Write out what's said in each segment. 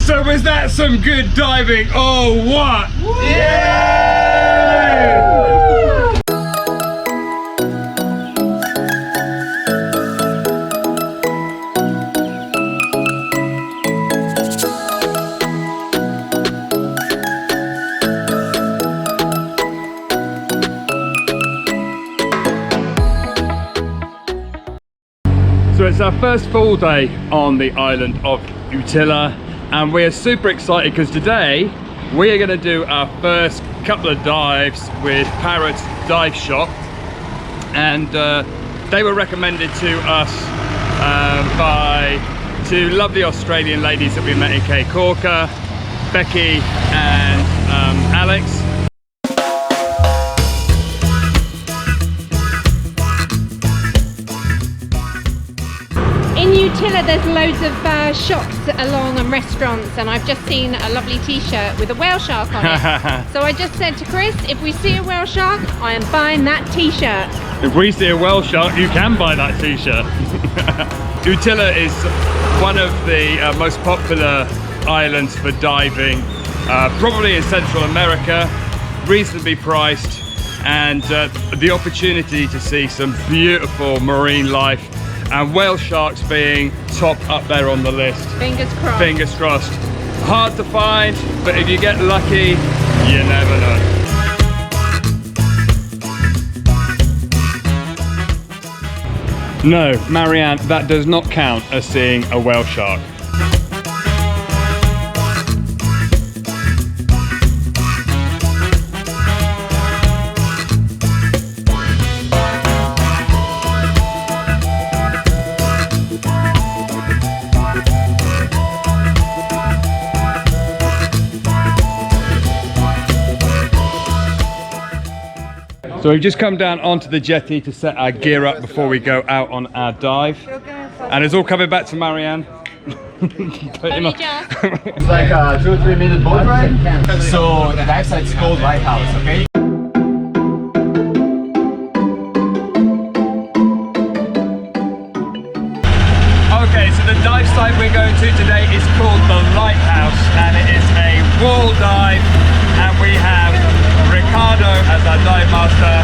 So was that some good diving? Oh, what? Yeah! So it's our first full day on the island of Utila, and we're super excited because today we are going to do our first couple of dives with Parrot's Dive Shop, and they were recommended to us by two lovely Australian ladies that we met in Cape Corker, Becky and Alex. In Utila there's loads of shops along and restaurants, and I've just seen a lovely t-shirt with a whale shark on it. So I just said to Chris, if we see a whale shark, I am buying that t-shirt. If we see a whale shark, you can buy that t-shirt. Utila is one of the most popular islands for diving, probably in Central America, reasonably priced, and the opportunity to see some beautiful marine life, and whale sharks being top up there on the list. Fingers crossed. Fingers crossed. Hard to find, but if you get lucky, you never know. No, Marianne, that does not count as seeing a whale shark. So we've just come down onto the jetty to set our gear up before we go out on our dive. And it's all coming back to Marianne. It's like a 2 or 3 minute boat ride. So the dive site's called Lighthouse, okay? Okay, so the dive site we're going to today is called the Lighthouse, and it is a wall dive, and we have Ricardo as our dive master.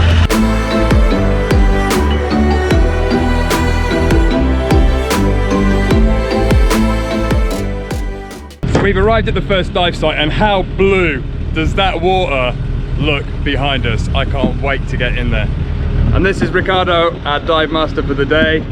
So we've arrived at the first dive site, and how blue does that water look behind us? I can't wait to get in there. And this is Ricardo, our dive master for the day.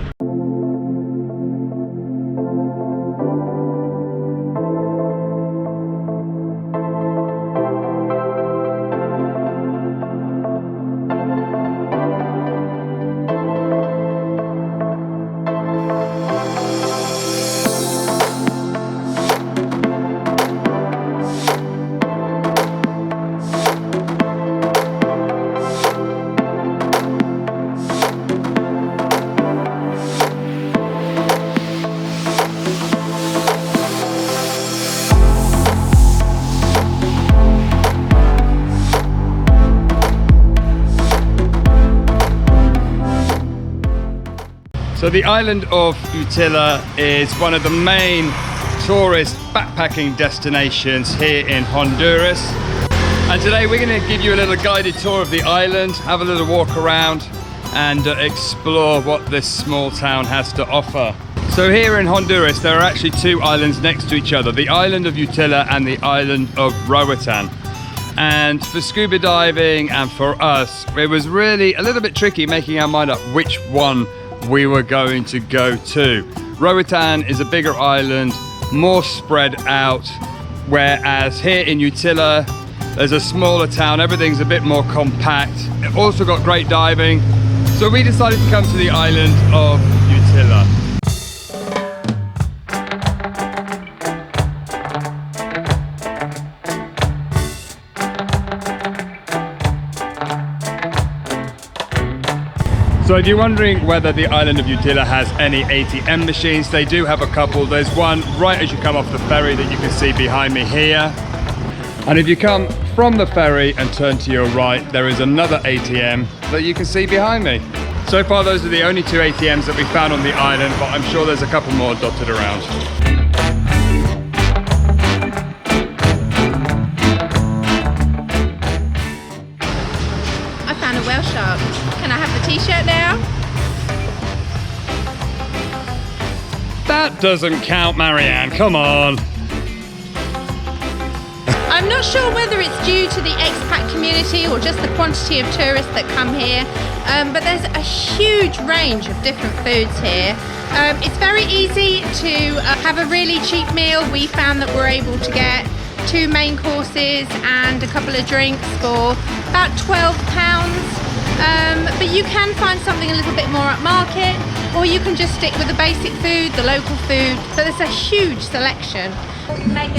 So the island of Utila is one of the main tourist backpacking destinations here in Honduras. And today we're going to give you a little guided tour of the island, have a little walk around and explore what this small town has to offer. So here in Honduras there are actually two islands next to each other, the island of Utila and the island of Roatan. And for scuba diving and for us, it was really a little bit tricky making our mind up which one we were going to go to. Roatan is a bigger island, more spread out, whereas here in Utila there's a smaller town, everything's a bit more compact. It also got great diving, so we decided to come to the island of Utila. So if you're wondering whether the island of Utila has any ATM machines, they do have a couple. There's one right as you come off the ferry that you can see behind me here. And if you come from the ferry and turn to your right, there is another ATM that you can see behind me. So far those are the only two ATMs that we found on the island, but I'm sure there's a couple more dotted around. doesn't count, Marianne. Come on. I'm not sure whether it's due to the expat community or just the quantity of tourists that come here, but there's a huge range of different foods here. It's very easy to have a really cheap meal. We found that we're able to get 2 main courses and a couple of drinks for about £12. But you can find something a little bit more at market, or you can just stick with the basic food, the local food. So there's a huge selection.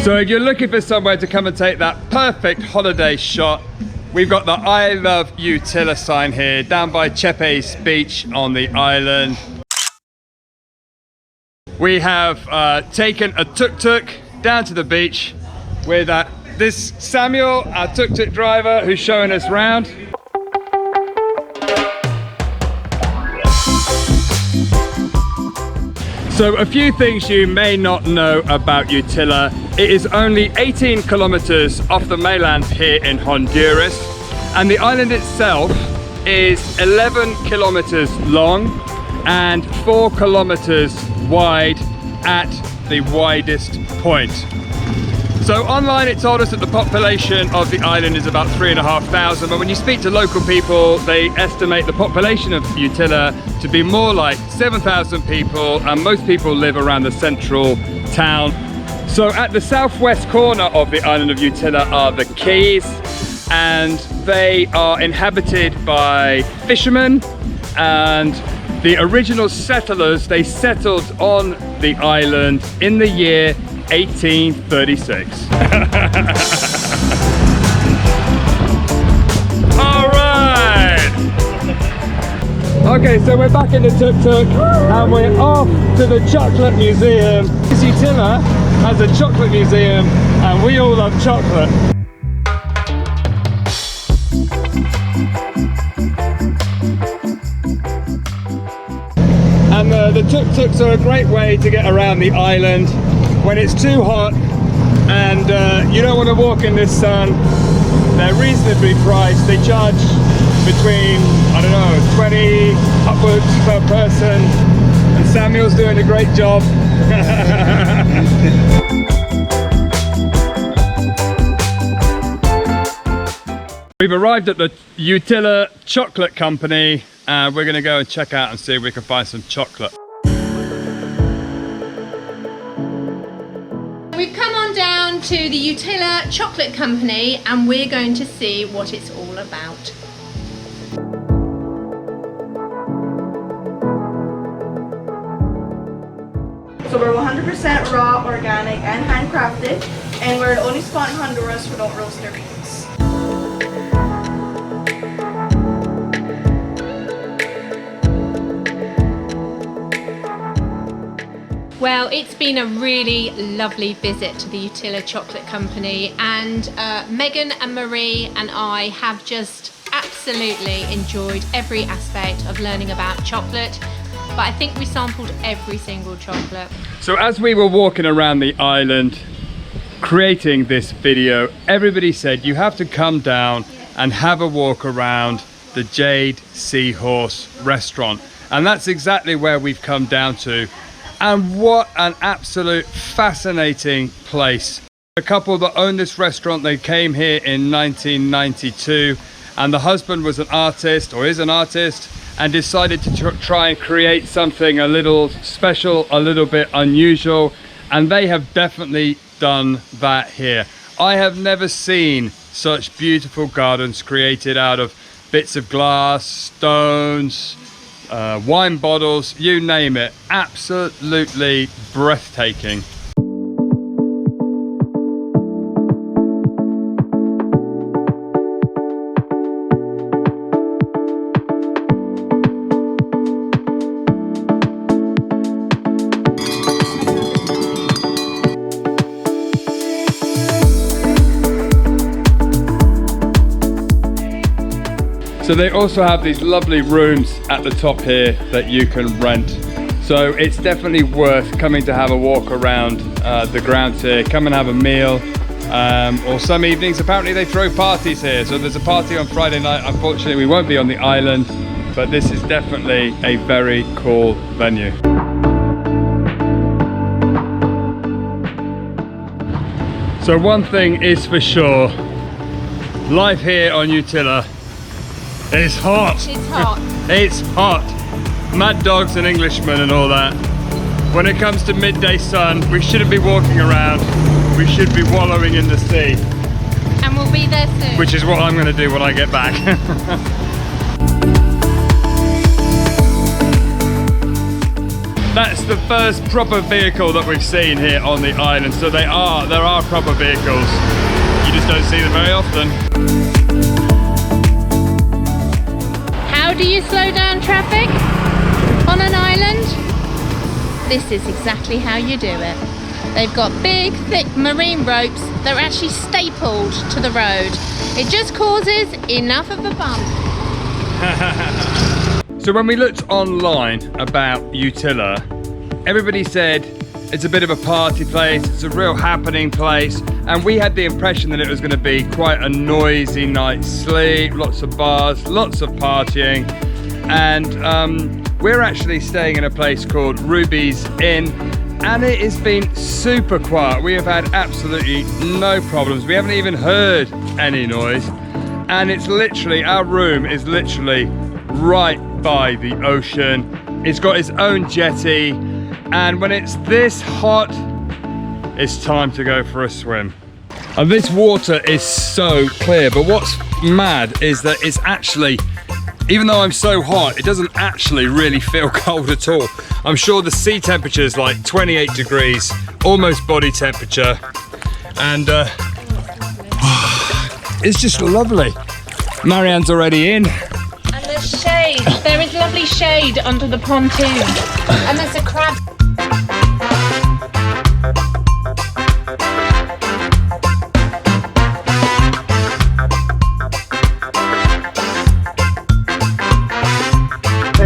So if you're looking for somewhere to come and take that perfect holiday shot, we've got the I Love Utila sign here down by Chepe's beach on the island. We have taken a tuk-tuk down to the beach with this Samuel, our tuk-tuk driver, who's showing us around. So a few things you may not know about Utila. It is only 18 kilometers off the mainland here in Honduras, and the island itself is 11 kilometers long and 4 kilometers wide at the widest point. So online it told us that the population of the island is about 3,500, but when you speak to local people, they estimate the population of Utila to be more like 7,000 people, and most people live around the central town. So at the southwest corner of the island of Utila are the Keys, and they are inhabited by fishermen, and the original settlers, they settled on the island in the year 1836. All right. Okay, so we're back in the tuk-tuk and we're off to the Chocolate Museum. Utila has a chocolate museum and we all love chocolate. And the tuk-tuks are a great way to get around the island when it's too hot and you don't want to walk in this sun. They're reasonably priced. They charge between, I don't know, 20 upwards per person, and Samuel's doing a great job. We've arrived at the Utila Chocolate Company and we're going to go and check out and see if we can find some chocolate. We've come on down to the Utila Chocolate Company and we're going to see what it's all about. So we're 100% raw, organic and handcrafted, and we're the only spot in Honduras who don't roast their beans. Well, it's been a really lovely visit to the Utila Chocolate Company, and Megan and Marie and I have just absolutely enjoyed every aspect of learning about chocolate, but I think we sampled every single chocolate. So as we were walking around the island creating this video, everybody said you have to come down and have a walk around the Jade Seahorse restaurant, and that's exactly where we've come down to. And what an absolute fascinating place. The couple that owned this restaurant, they came here in 1992, and the husband was an artist, or is an artist, and decided to try and create something a little special, a little bit unusual, and they have definitely done that here. I have never seen such beautiful gardens created out of bits of glass, stones, wine bottles, you name it. Absolutely breathtaking. So they also have these lovely rooms at the top here that you can rent. So it's definitely worth coming to have a walk around the grounds here. Come and have a meal. Or some evenings, apparently they throw parties here. So there's a party on Friday night. Unfortunately, we won't be on the island, but this is definitely a very cool venue. So one thing is for sure, life here on Utila is hot. It's hot. It's hot. Mad dogs and Englishmen and all that. When it comes to midday sun, we shouldn't be walking around. We should be wallowing in the sea. And we'll be there soon. Which is what I'm going to do when I get back. That's the first proper vehicle that we've seen here on the island. So there are proper vehicles. You just don't see them very often. How do you slow down traffic on an island? This is exactly how you do it. They've got big, thick marine ropes that are actually stapled to the road. It just causes enough of a bump. So when we looked online about Utila, everybody said it's a bit of a party place, it's a real happening place, and we had the impression that it was going to be quite a noisy night's sleep, lots of bars, lots of partying, and we're actually staying in a place called Ruby's Inn, and it has been super quiet. We have had absolutely no problems. We haven't even heard any noise, and it's literally, our room is literally right by the ocean. It's got its own jetty, and when it's this hot, it's time to go for a swim. And this water is so clear, but what's mad is that it's actually, even though I'm so hot, it doesn't actually really feel cold at all. I'm sure the sea temperature is like 28 degrees, almost body temperature, and it's just lovely. Marianne's already in. And there's shade. There is lovely shade under the pontoon. And there's a crab.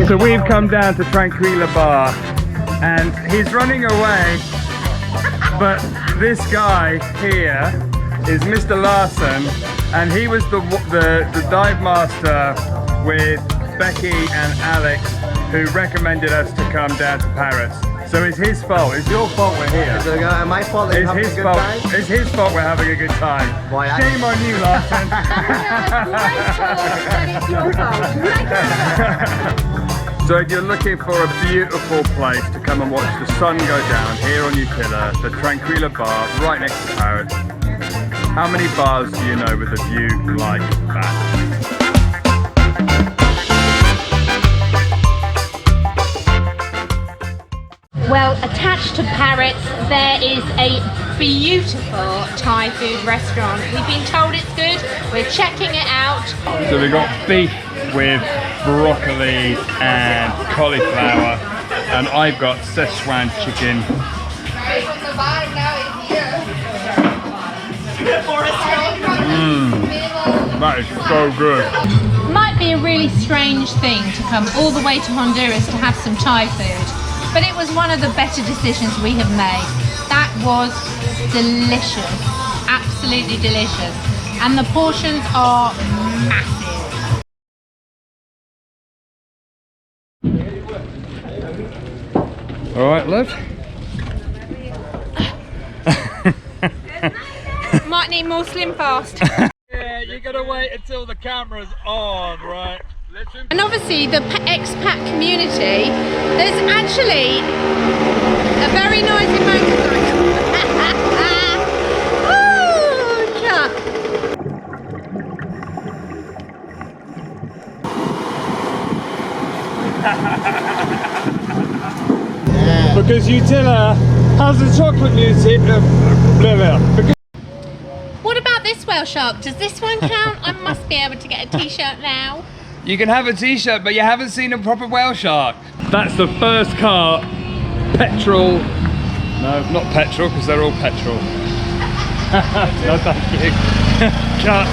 So we've come down to Tranquilla Bar, and he's running away, but this guy here is Mr. Larson, and he was the dive master with Becky and Alex, who recommended us to come down to Paris. So it's his fault. It's your fault we're here. Is it my fault that It's his fault. It's his fault we're having a good time. Why, Shame on you, Larson. So if you're looking for a beautiful place to come and watch the sun go down here on Utila, the Tranquilla Bar right next to Paris, how many bars do you know with a view like that? Well, attached to Parrots, there is a beautiful Thai food restaurant. We've been told it's good. We're checking it out. So we've got beef with broccoli and cauliflower, and I've got Szechuan chicken. That is so good. Might be a really strange thing to come all the way to Honduras to have some Thai food, but it was one of the better decisions we have made. That was delicious, absolutely delicious, and the portions are massive. All right, love. Might need more Slim Fast. Yeah, you gotta wait until the camera's on, right? And obviously the expat community, there's actually a very noisy motorcycle. Woo, Chuck. Because Utila has a chocolate music. What about this whale shark? Does this one count? I must be able to get a t-shirt now. You can have a t-shirt, but you haven't seen a proper whale shark. That's the first car, petrol. No, not petrol, because they're all petrol. No, thank you. Cut.